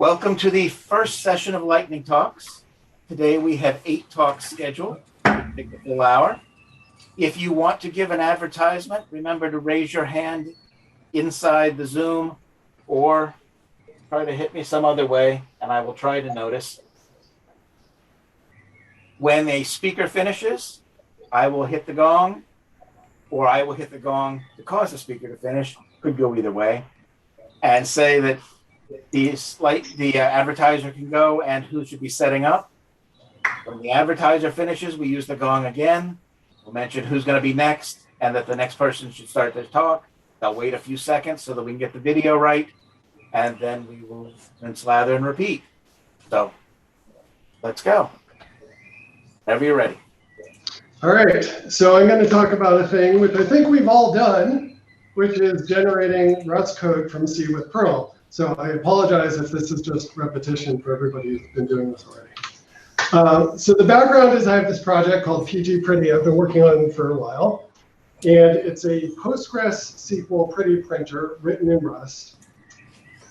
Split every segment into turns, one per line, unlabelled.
Welcome to the first session of Lightning Talks. Today we have 8 talks scheduled. Take the full hour. If you want to give an advertisement, remember to raise your hand inside the Zoom or try to hit me some other way, and I will try to notice. When a speaker finishes, I will hit the gong, or I will hit the gong to cause the speaker to finish. Could go either way. And say that the advertiser can go and who should be setting up. When the advertiser finishes, we use the gong again. We'll mention who's going to be next and that the next person should start their talk. They'll wait a few seconds so that we can get the video right, and then we will rinse, lather, and repeat. So let's go. Whenever you're ready.
All right, so I'm going to talk about a thing which I think we've all done, which is generating Rust code from C with Perl. So I apologize if this is just repetition for everybody who's been doing this already. So the background is I have this project called PG Pretty I've been working on for a while. And it's a PostgreSQL pretty printer written in Rust.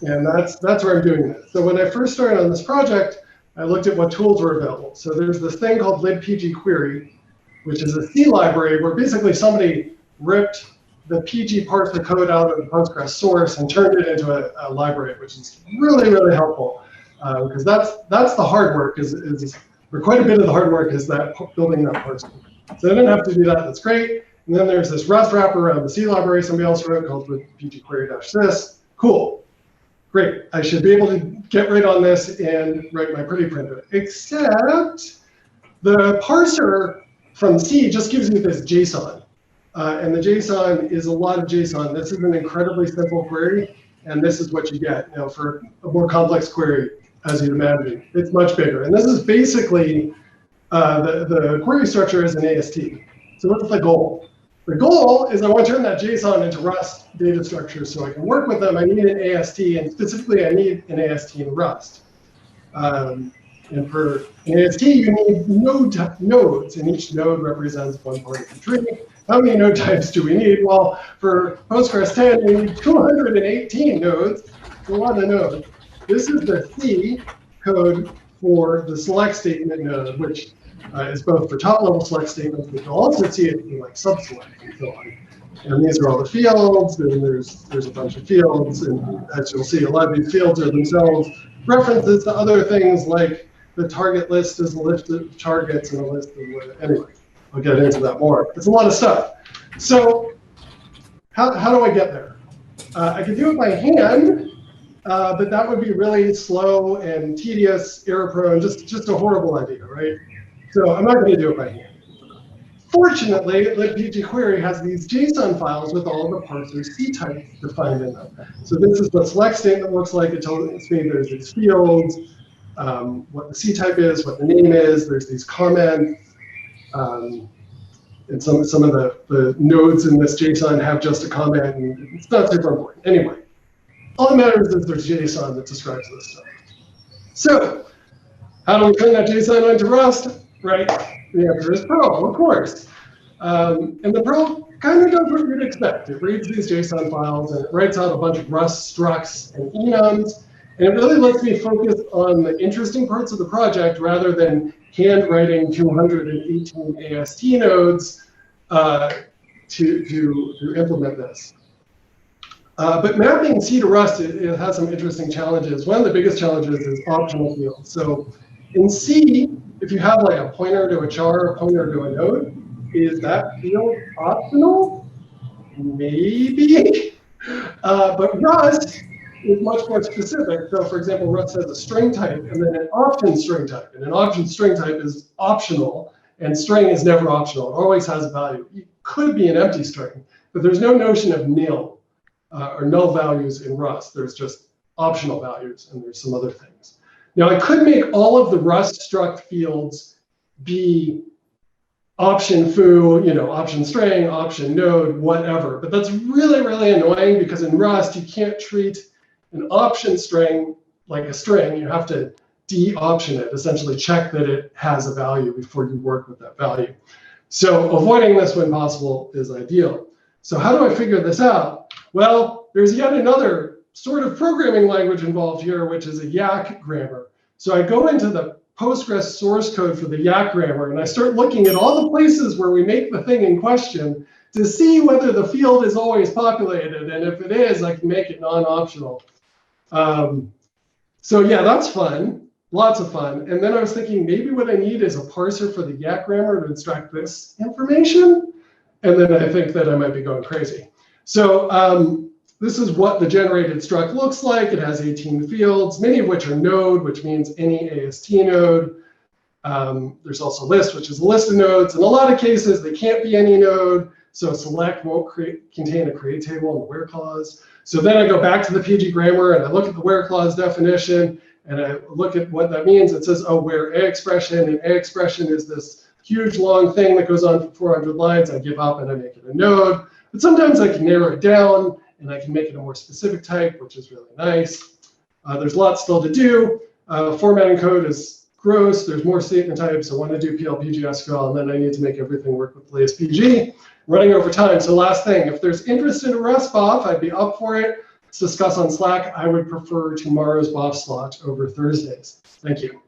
And that's where I'm doing this. So when I first started on this project, I looked at what tools were available. So there's this thing called libpgquery, which is a C library where basically somebody ripped the PG parser code out of the Postgres source and turned it into a library, which is really, really helpful. Because that's the hard work, or quite a bit of the hard work is that building that parser. So I didn't have to do that, that's great. And then there's this Rust wrapper around the C library somebody else wrote called pgquery-sys. Cool, great. I should be able to get right on this and write my pretty printer. Except the parser from C just gives you this JSON. And the JSON is a lot of JSON. This is an incredibly simple query, and this is what you get. Now, for a more complex query, as you'd imagine, it's much bigger. And this is basically, the query structure is an AST. So what's the goal? The goal is I want to turn that JSON into Rust data structures so I can work with them. I need an AST, and specifically I need an AST in Rust. And for an AST, you need nodes, and each node represents one part of the tree. How many node types do we need? Well, for Postgres 10, we need 218 nodes. It's a lot of nodes. This is the C code for the select statement node, which is both for top-level select statements, but you'll also see it in like subselect and so on. And these are all the fields, and there's a bunch of fields, and as you'll see, a lot of these fields are themselves references to other things like the target list is a list of targets and a list of, anyway, I'll get into that more. It's a lot of stuff. So how do I get there? I could do it by hand, but that would be really slow and tedious, error-prone, just a horrible idea, right? So I'm not going to do it by hand. Fortunately, libpgquery has these JSON files with all the parser C types defined in them. So this is what select statement looks like. It tells me there's these fields, what the C type is, what the name is. There's these comments. And some of the nodes in this JSON have just a comment, and it's not super important. Anyway, all that matters is there's JSON that describes this stuff. So how do we turn that JSON into Rust? Right, the answer is Perl, of course. And the Perl kind of does what you'd expect. It reads these JSON files, and it writes out a bunch of Rust structs and enums. And it really lets me focus on the interesting parts of the project rather than handwriting 218 AST nodes to implement this. But mapping C to Rust, it has some interesting challenges. One of the biggest challenges is optional fields. So in C, if you have like a pointer to a char, a pointer to a node, is that field optional? Maybe. But Rust is much more specific. So for example, Rust has a string type and then an option string type. And an option string type is optional, and string is never optional. It always has a value. It could be an empty string, but there's no notion of nil or null values in Rust. There's just optional values, and there's some other things. Now, I could make all of the Rust struct fields be option foo, option string, option node, whatever. But that's really, really annoying because in Rust, you can't treat an option string like a string. You have to de-option it, essentially check that it has a value before you work with that value. So avoiding this when possible is ideal. So how do I figure this out? Well, there's yet another sort of programming language involved here, which is a YAC grammar. So I go into the Postgres source code for the YAC grammar, and I start looking at all the places where we make the thing in question to see whether the field is always populated. And if it is, I can make it non-optional. So yeah, that's fun. Lots of fun. And then I was thinking maybe what I need is a parser for the YAC grammar to extract this information. And then I think that I might be going crazy. So this is what the generated struct looks like. It has 18 fields, many of which are node, which means any AST node. There's also list, which is a list of nodes. In a lot of cases, they can't be any node. So select won't contain a create table in the where clause. So then I go back to the PG grammar and I look at the where clause definition and I look at what that means. It says, oh, where A expression, and A expression is this huge long thing that goes on for 400 lines. I give up and I make it a node. But sometimes I can narrow it down and I can make it a more specific type, which is really nice. There's lots still to do. Formatting code is gross. There's more statement types. I want to do PLPG SQL, and then I need to make everything work with latest PG. Running over time. So last thing, if there's interest in a Rust BOF, I'd be up for it. Let's discuss on Slack. I would prefer tomorrow's BOF slot over Thursdays. Thank you.